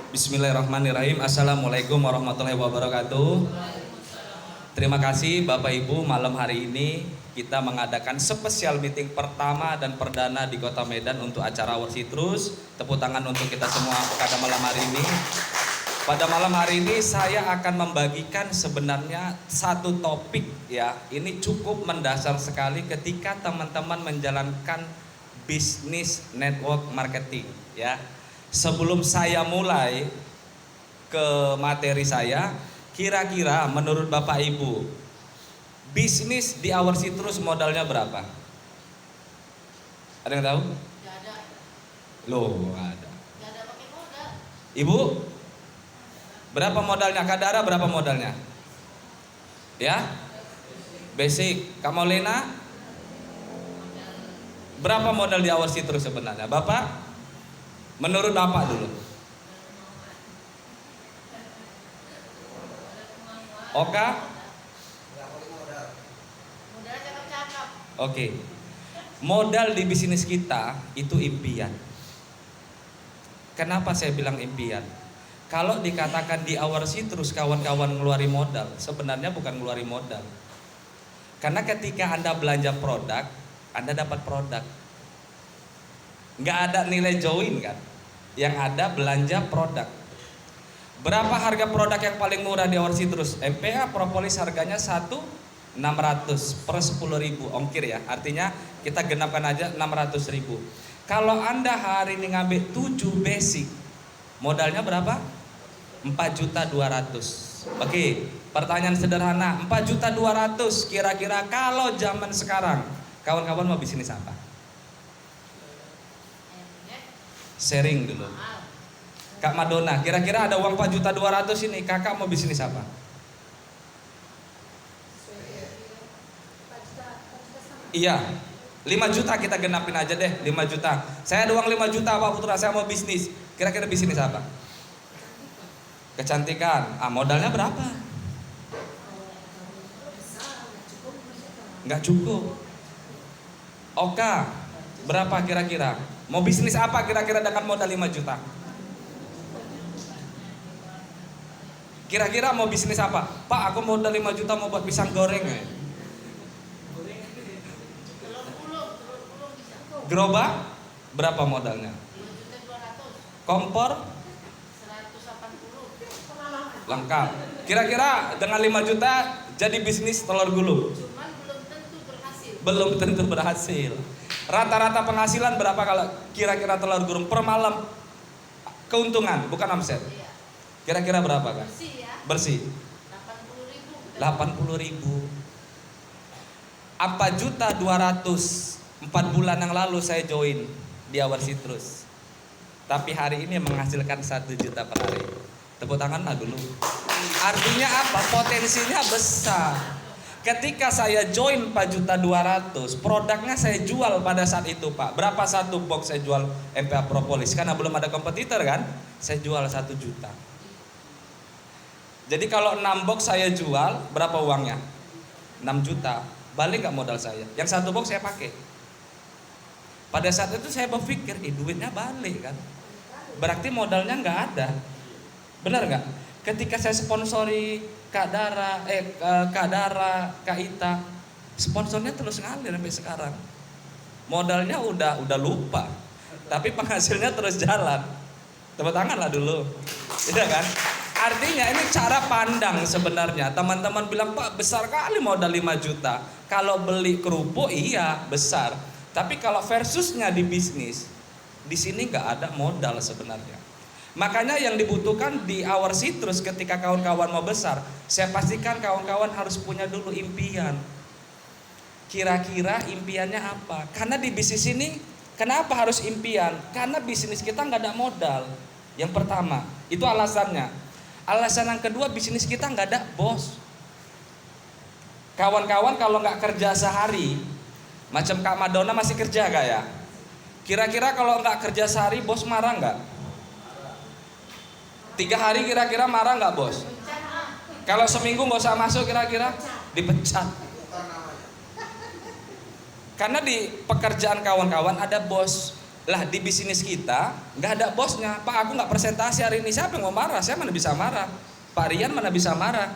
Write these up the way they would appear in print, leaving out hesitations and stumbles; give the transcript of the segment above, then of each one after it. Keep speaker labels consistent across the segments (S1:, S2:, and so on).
S1: Bismillahirrahmanirrahim. Assalamualaikum warahmatullahi wabarakatuh. Terima kasih Bapak Ibu, malam hari ini kita mengadakan spesial meeting pertama dan perdana di Kota Medan untuk acara Our Citrus. Tepuk tangan untuk kita semua pada malam hari ini. Pada malam hari ini saya akan membagikan sebenarnya satu topik ya. Ini cukup mendasar sekali ketika teman-teman menjalankan bisnis network marketing ya. Sebelum saya mulai ke materi saya, kira-kira menurut Bapak Ibu, bisnis di Our Citrus modalnya berapa? Ada yang tahu?
S2: Gak ada.
S1: Loh, ada.
S2: Gak ada pakai modal.
S1: Ibu, berapa modalnya? Kak Dara berapa modalnya? Ya? Basic. Kak Maulena? Berapa modal di Our Citrus sebenarnya? Bapak? Menurut Bapak dulu. Oka?
S2: Modalnya cakep-cakep.
S1: Oke. Modal di bisnis kita itu impian. Kenapa saya bilang impian? Kalau dikatakan di Our Citrus kawan-kawan ngeluarin modal, sebenarnya bukan ngeluarin modal. Karena ketika Anda belanja produk, Anda dapat produk. Nggak ada nilai join kan? Yang ada belanja produk. Berapa harga produk yang paling murah di Our Citrus? MPA propolis harganya 1.600 per 10.000 ongkir ya. Artinya kita genapkan aja 600.000. Kalau Anda hari ini ngambil 7 basic, modalnya berapa? 4.200.000. Oke, pertanyaan sederhana, 4.200.000 kira-kira kalau zaman sekarang kawan-kawan mau bisnis apa? Sharing dulu. Kak Madonna, kira-kira ada uang 4.200.000 ini, kakak mau bisnis apa? Iya, 5 juta kita genapin aja deh, 5 juta. Saya ada uang 5 juta Pak Putra, saya mau bisnis. Kira-kira bisnis apa? Kecantikan. Modalnya berapa? Nggak cukup. Oka, berapa kira-kira? Mau bisnis apa kira-kira dengan modal 5 juta? Kira-kira mau bisnis apa? Pak, aku modal 5 juta mau buat pisang goreng ya. Gerobak berapa modalnya?
S2: 5.200.000.
S1: Kompor
S2: 180.
S1: lengkap. Kira-kira dengan 5 juta jadi bisnis telur gulung?
S2: Cuman belum tentu berhasil.
S1: Belum tentu berhasil. Rata-rata penghasilan berapa kalau kira-kira telur gulung per malam? Keuntungan, bukan omset.
S2: Iya.
S1: Kira-kira berapa kan?
S2: Bersih ya.
S1: Bersih.
S2: 80.000.
S1: 80.000. Apa juta 200 4 bulan yang lalu saya join di Our Citrus. Tapi hari ini menghasilkan 1 juta per hari. Tepuk tangan lah dulu. Artinya apa? Potensinya besar. Ketika saya join 4.200.000, produknya saya jual pada saat itu Pak. Berapa satu box saya jual MPA Propolis? Karena belum ada kompetitor kan? Saya jual 1 juta. Jadi kalau 6 box saya jual, berapa uangnya? 6 juta. Balik gak modal saya? Yang 1 box saya pakai. Pada saat itu saya berpikir, duitnya balik kan? Berarti modalnya nggak ada. Benar nggak? Ketika saya sponsori Kak Dara, Kak Ita, sponsornya terus ngalir sampai sekarang. Modalnya udah lupa, tapi penghasilnya terus jalan. Tepuk tangan lah dulu, tidak kan? Artinya ini cara pandang sebenarnya. Teman-teman bilang Pak besar kali modal 5 juta. Kalau beli kerupuk iya besar, tapi kalau versusnya di bisnis, di sini nggak ada modal sebenarnya. Makanya yang dibutuhkan di Our Citrus ketika kawan-kawan mau besar, saya pastikan kawan-kawan harus punya dulu impian. Kira-kira impiannya apa? Karena di bisnis ini, kenapa harus impian? Karena bisnis kita nggak ada modal. Yang pertama, itu alasannya. Alasan yang kedua, bisnis kita nggak ada bos. Kawan-kawan kalau nggak kerja sehari, macam Kak Madonna masih kerja gak ya? Kira-kira kalau nggak kerja sehari, bos marah nggak? 3 hari kira-kira marah nggak bos? Kalau seminggu nggak usah masuk kira-kira dipecat. Karena di pekerjaan kawan-kawan ada bos Lah di bisnis kita nggak ada bosnya. Pak, aku nggak presentasi hari ini. Siapa yang mau marah? Saya mana bisa marah. Pak Rian mana bisa marah.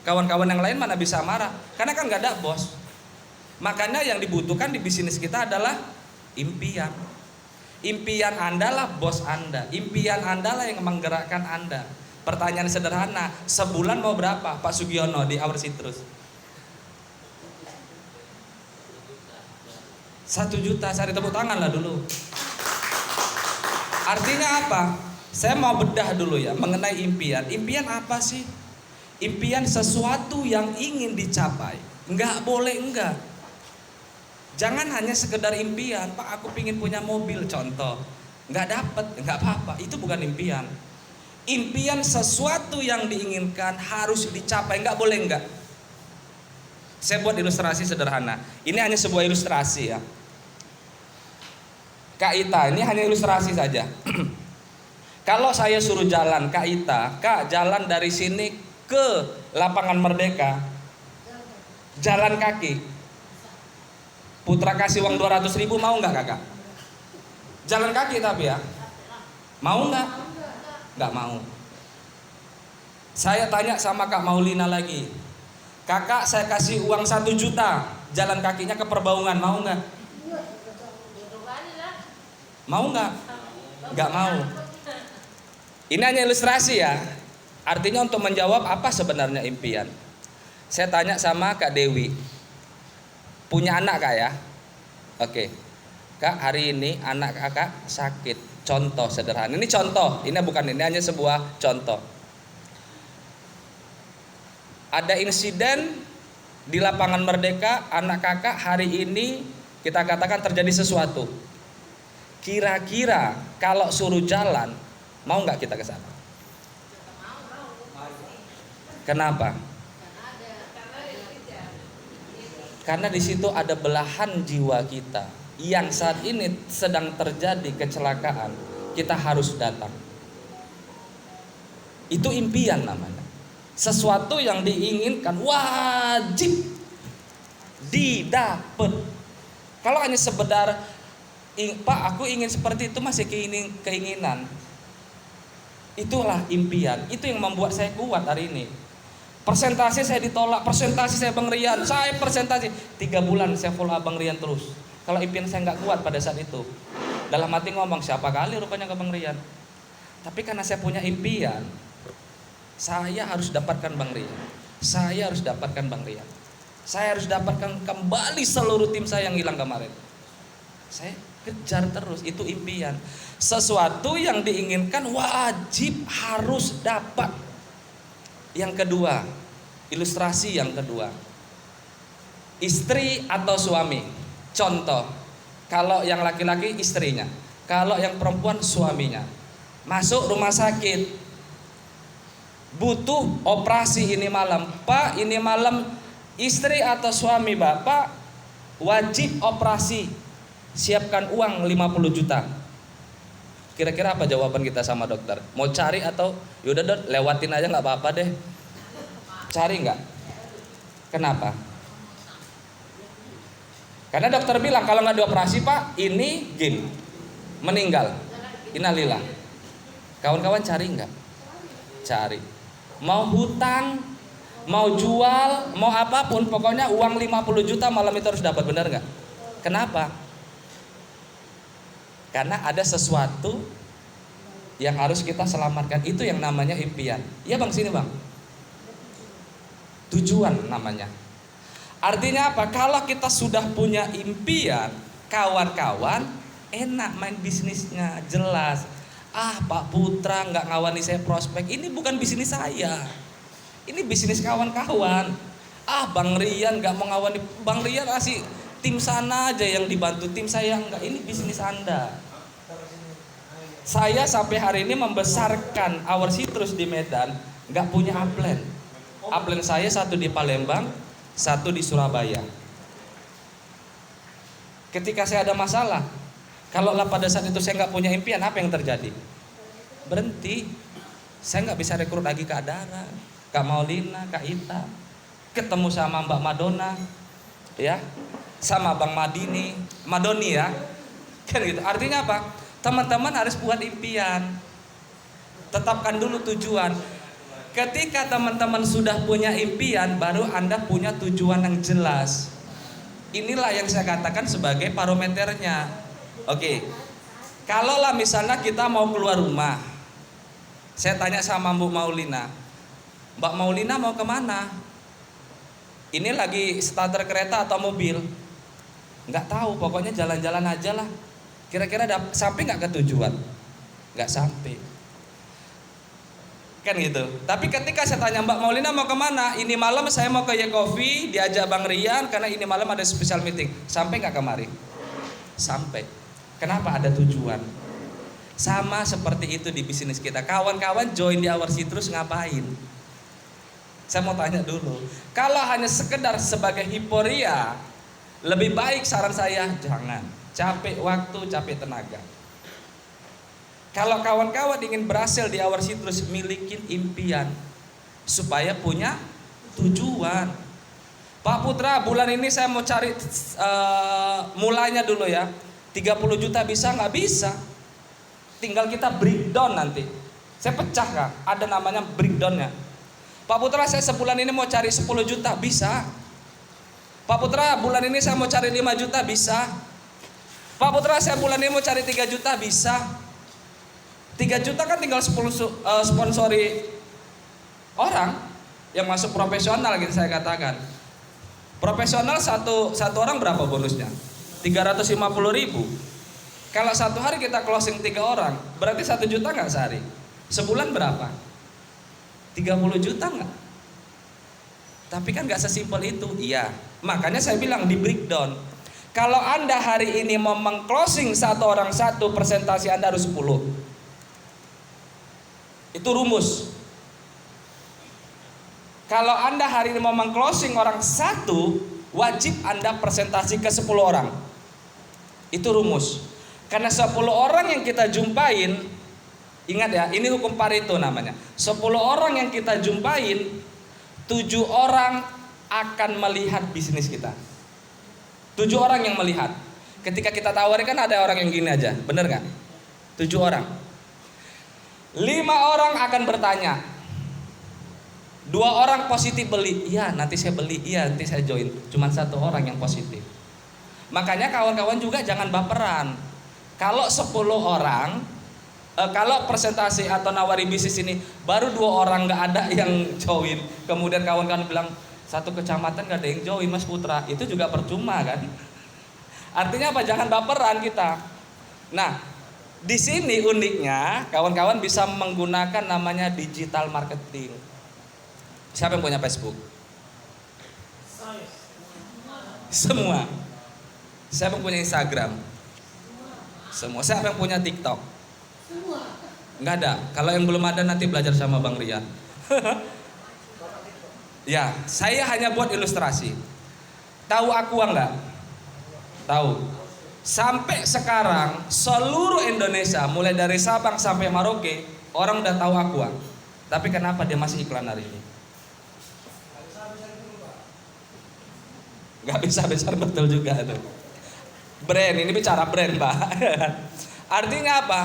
S1: Kawan-kawan yang lain mana bisa marah. Karena kan nggak ada bos. Makanya yang dibutuhkan di bisnis kita adalah impian. Impian Anda lah bos Anda. Impian Anda lah yang menggerakkan Anda. Pertanyaan sederhana, sebulan mau berapa Pak Sugiono di Our Citrus? 1 juta, cari tepuk tangan lah dulu. Artinya apa? Saya mau bedah dulu ya mengenai impian. Impian apa sih? Impian sesuatu yang ingin dicapai. Enggak boleh enggak. Jangan hanya sekedar impian, Pak aku pingin punya mobil contoh. Enggak dapat, enggak apa-apa. Itu bukan impian. Impian sesuatu yang diinginkan harus dicapai, enggak boleh enggak. Saya buat ilustrasi sederhana. Ini hanya sebuah ilustrasi ya. Kak Ita, ini hanya ilustrasi saja. Kalau saya suruh jalan Kak Ita, Kak jalan dari sini ke Lapangan Merdeka, jalan kaki. Putra kasih uang 200.000, mau nggak kakak? Jalan kaki tapi ya, mau nggak? Nggak mau. Saya tanya sama Kak Maulina lagi, kakak saya kasih uang 1 juta, jalan kakinya ke Perbaungan, mau nggak? Mau nggak? Nggak mau. Ini hanya ilustrasi ya. Artinya untuk menjawab apa sebenarnya impian. Saya tanya sama Kak Dewi, punya anak kak ya? Oke, Kak hari ini anak kakak sakit. Contoh sederhana. Ini contoh. Ini bukan ini hanya sebuah contoh. Ada insiden di Lapangan Merdeka, anak kakak hari ini kita katakan terjadi sesuatu. Kira-kira kalau suruh jalan, mau nggak kita ke sana? Kenapa? Karena di situ ada belahan jiwa kita yang saat ini sedang terjadi kecelakaan. Kita harus datang. Itu impian namanya. Sesuatu yang diinginkan wajib didapat. Kalau hanya sekedar Pak aku ingin seperti itu masih keinginan. Itulah impian. Itu yang membuat saya kuat hari ini. Presentasi saya ditolak, presentasi saya Bang Rian, saya presentasi 3 bulan saya follow Bang Rian terus. Kalau impian saya nggak kuat pada saat itu, dalam hati ngomong siapa kali rupanya ke Bang Rian. Tapi karena saya punya impian, saya harus dapatkan Bang Rian. Saya harus dapatkan Bang Rian. Saya harus dapatkan kembali seluruh tim saya yang hilang kemarin. Saya kejar terus, itu impian. Sesuatu yang diinginkan wajib harus dapat. Yang kedua, ilustrasi yang kedua, istri atau suami. Contoh, kalau yang laki-laki istrinya, kalau yang perempuan suaminya. Masuk rumah sakit, butuh operasi ini malam. Pak, ini malam istri atau suami bapak wajib operasi, siapkan uang 50 juta. Kira-kira apa jawaban kita sama dokter? Mau cari atau yaudah dok lewatin aja nggak apa-apa deh. Cari nggak? Kenapa? Karena dokter bilang kalau nggak dioperasi pak ini gin meninggal. Innalillah. Kawan-kawan cari nggak? Cari. Mau hutang, mau jual, mau apapun, pokoknya uang 50 juta malam itu harus dapat, benar nggak? Kenapa? Karena ada sesuatu yang harus kita selamatkan. Itu yang namanya impian. Iya bang, sini bang. Tujuan namanya. Artinya apa? Kalau kita sudah punya impian, kawan-kawan enak main bisnisnya, jelas. Ah Pak Putra nggak ngawani saya prospek. Ini bukan bisnis saya. Ini bisnis kawan-kawan. Ah Bang Rian nggak mau ngawani. Bang Rian kasih tim sana aja yang dibantu, tim saya enggak. Ini bisnis Anda. Saya sampai hari ini membesarkan Our Citrus di Medan, nggak punya upline. Upline saya satu di Palembang, satu di Surabaya. Ketika saya ada masalah, kalau pada saat itu saya nggak punya impian, apa yang terjadi? Berhenti. Saya nggak bisa rekrut lagi Kak Dara, Kak Maulina, Kak Ita, ketemu sama Mbak Madonna, ya, sama Bang Madoni ya. Kan gitu. Artinya apa? Teman-teman harus buat impian. Tetapkan dulu tujuan. Ketika teman-teman sudah punya impian, baru Anda punya tujuan yang jelas. Inilah yang saya katakan sebagai parameternya. Oke. Kalaulah misalnya kita mau keluar rumah, saya tanya sama Mbak Maulina, Mbak Maulina mau kemana? Ini lagi starter kereta atau mobil? Nggak tahu, pokoknya jalan-jalan aja lah. Kira-kira sampai nggak ke tujuan? Nggak sampai. Kan gitu. Tapi ketika saya tanya Mbak Maulina mau kemana? Ini malam saya mau ke Coffee, diajak Bang Rian karena ini malam ada special meeting. Sampai nggak kemari? Sampai. Kenapa? Ada tujuan. Sama seperti itu di bisnis kita. Kawan-kawan join di Our Citrus ngapain? Saya mau tanya dulu. Kalau hanya sekedar sebagai hiporia, lebih baik saran saya jangan. Capek waktu, capek tenaga. Kalau kawan-kawan ingin berhasil di Our Citrus, milikin impian supaya punya tujuan. Pak Putra, bulan ini saya mau cari mulanya dulu ya. 30 juta bisa nggak? Bisa. Tinggal kita breakdown nanti. Saya pecah Kak, ada namanya breakdownnya. Pak Putra, saya sebulan ini mau cari 10 juta, bisa. Pak Putra, bulan ini saya mau cari 5 juta, bisa. Pak Putra, saya bulan ini mau cari 3 juta, bisa. 3 juta kan tinggal sponsori orang yang masuk profesional gitu saya katakan. Profesional satu orang berapa bonusnya? 350.000. Kalau satu hari kita closing 3 orang, berarti 1 juta nggak sehari? Sebulan berapa? 30 juta nggak? Tapi kan nggak sesimpel itu. Iya, makanya saya bilang di breakdown. Kalau Anda hari ini mau meng-closing satu orang satu, presentasi Anda harus 10. Itu rumus. Kalau Anda hari ini mau meng-closing orang satu, wajib Anda presentasi ke 10 orang. Itu rumus. Karena 10 orang yang kita jumpain, ingat ya, ini hukum Pareto namanya. 10 orang yang kita jumpain, 7 orang akan melihat bisnis kita. 7 orang yang melihat. Ketika kita tawarin kan ada orang yang gini aja, bener gak? 7 orang. 5 orang akan bertanya. 2 orang positif beli, iya nanti saya beli, iya nanti saya join. Cuman 1 orang yang positif. Makanya kawan-kawan juga jangan baperan. Kalau 10 orang, kalau presentasi atau nawari bisnis ini baru 2 orang nggak ada yang join, kemudian kawan-kawan bilang 1 kecamatan nggak ada yang join Mas Putra, itu juga percuma kan? Artinya apa? Jangan baperan kita. Nah, di sini uniknya kawan-kawan bisa menggunakan namanya digital marketing. Siapa yang punya Facebook? Semua. Siapa yang punya Instagram? Semua. Siapa yang punya TikTok? Nggak ada. Kalau yang belum ada nanti belajar sama Bang Rian. Ya, saya hanya buat ilustrasi. Tahu Aqua nggak? Tahu. Sampai sekarang seluruh Indonesia, mulai dari Sabang sampai Merauke, orang udah tahu Aqua. Tapi kenapa dia masih iklan hari ini? Nggak bisa besar betul juga tuh. Brand, ini bicara brand Pak. Artinya apa?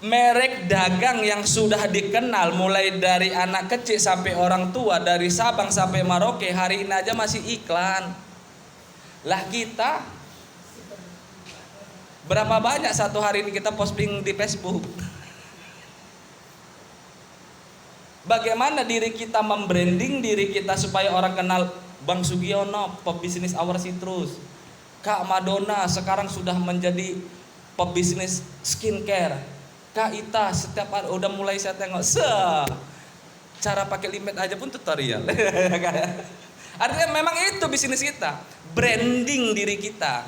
S1: Merek dagang yang sudah dikenal mulai dari anak kecil sampai orang tua, dari Sabang sampai Merauke, hari ini aja masih iklan. Lah kita berapa banyak satu hari ini kita posting di Facebook? Bagaimana diri kita membranding diri kita supaya orang kenal Bang Sugiono, pebisnis Our Citrus. Kak Madonna sekarang sudah menjadi pebisnis skincare. Kak Ita setiap hari udah mulai saya tengok cara pakai limet aja pun tutorial. Artinya memang itu bisnis kita, branding diri kita.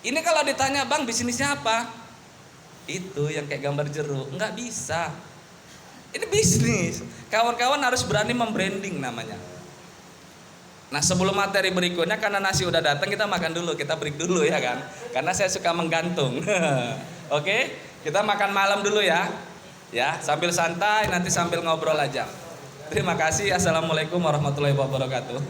S1: Ini kalau ditanya Bang bisnisnya apa? Itu yang kayak gambar jeruk, nggak bisa. Ini bisnis. Kawan-kawan harus berani membranding namanya. Nah sebelum materi berikutnya, karena nasi udah datang, kita makan dulu, kita break dulu ya kan. Karena saya suka menggantung. Oke, kita makan malam dulu ya. Ya, sambil santai, nanti sambil ngobrol aja. Terima kasih. Assalamualaikum warahmatullahi wabarakatuh.